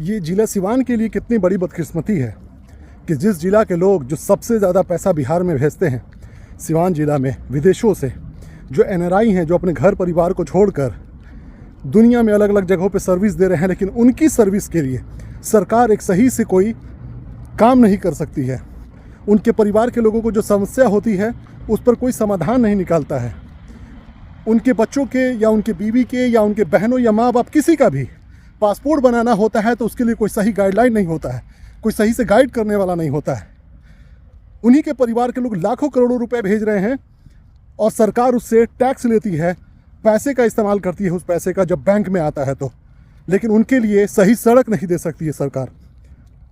ये जिला सिवान के लिए कितनी बड़ी बदकिस्मती है कि जिस जिला के लोग जो सबसे ज़्यादा पैसा बिहार में भेजते हैं, सिवान जिला में विदेशों से जो एनआरआई हैं, जो अपने घर परिवार को छोड़कर दुनिया में अलग अलग जगहों पे सर्विस दे रहे हैं, लेकिन उनकी सर्विस के लिए सरकार एक सही से कोई काम नहीं कर सकती है। उनके परिवार के लोगों को जो समस्या होती है उस पर कोई समाधान नहीं निकालता है। उनके बच्चों के या उनके बीवी के या उनके बहनों या माँ बाप किसी का भी पासपोर्ट बनाना होता है तो उसके लिए कोई सही गाइडलाइन नहीं होता है, कोई सही से गाइड करने वाला नहीं होता है। उन्हीं के परिवार के लोग लाखों करोड़ों रुपए भेज रहे हैं और सरकार उससे टैक्स लेती है, पैसे का इस्तेमाल करती है उस पैसे का जब बैंक में आता है तो। लेकिन उनके लिए सही सड़क नहीं दे सकती है सरकार,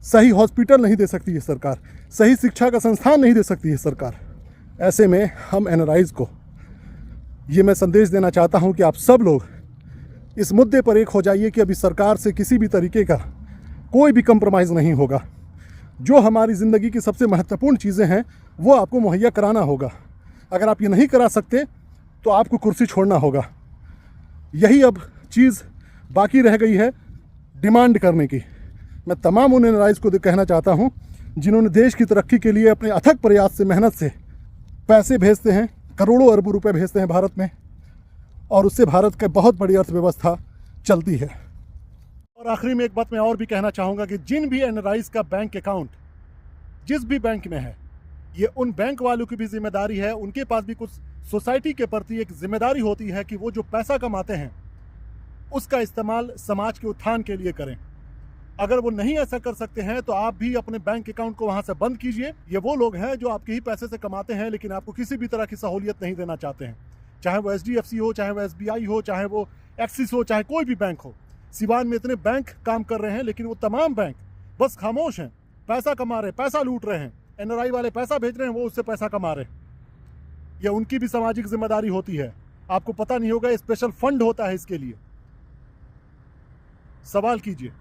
सही हॉस्पिटल नहीं दे सकती है सरकार, सही शिक्षा का संस्थान नहीं दे सकती है सरकार। ऐसे में हम एनआरआईज़ को ये मैं संदेश देना चाहता हूँ कि आप सब लोग इस मुद्दे पर एक हो जाइए कि अभी सरकार से किसी भी तरीके का कोई भी कंप्रोमाइज़ नहीं होगा। जो हमारी ज़िंदगी की सबसे महत्वपूर्ण चीज़ें हैं वो आपको मुहैया कराना होगा। अगर आप ये नहीं करा सकते तो आपको कुर्सी छोड़ना होगा। यही अब चीज़ बाकी रह गई है डिमांड करने की। मैं तमाम उन एनआरआईज़ को कहना चाहता हूँ जिन्होंने देश की तरक्की के लिए अपने अथक प्रयास से, मेहनत से पैसे भेजते हैं, करोड़ों अरबों रुपए भेजते हैं भारत में, और उससे भारत की बहुत बड़ी अर्थव्यवस्था चलती है। और आखिरी में एक बात मैं और भी कहना चाहूँगा कि जिन भी एनआरआईज़ का बैंक अकाउंट जिस भी बैंक में है, ये उन बैंक वालों की भी जिम्मेदारी है, उनके पास भी कुछ सोसाइटी के प्रति एक जिम्मेदारी होती है कि वो जो पैसा कमाते हैं उसका इस्तेमाल समाज के उत्थान के लिए करें। अगर वो नहीं ऐसा कर सकते हैं तो आप भी अपने बैंक अकाउंट को वहाँ से बंद कीजिए। ये वो लोग हैं जो आपके ही पैसे से कमाते हैं लेकिन आपको किसी भी तरह की सहूलियत नहीं देना चाहते हैं, चाहे वो HDFC हो, चाहे वो SBI हो, चाहे वो एक्सिस हो, चाहे कोई भी बैंक हो। सिवान में इतने बैंक काम कर रहे हैं लेकिन वो तमाम बैंक बस खामोश हैं, पैसा कमा रहे, पैसा लूट रहे हैं। एनआरआई वाले पैसा भेज रहे हैं, वो उससे पैसा कमा रहे हैं। यह उनकी भी सामाजिक जिम्मेदारी होती है। आपको पता नहीं होगा, स्पेशल फंड होता है इसके लिए। सवाल कीजिए।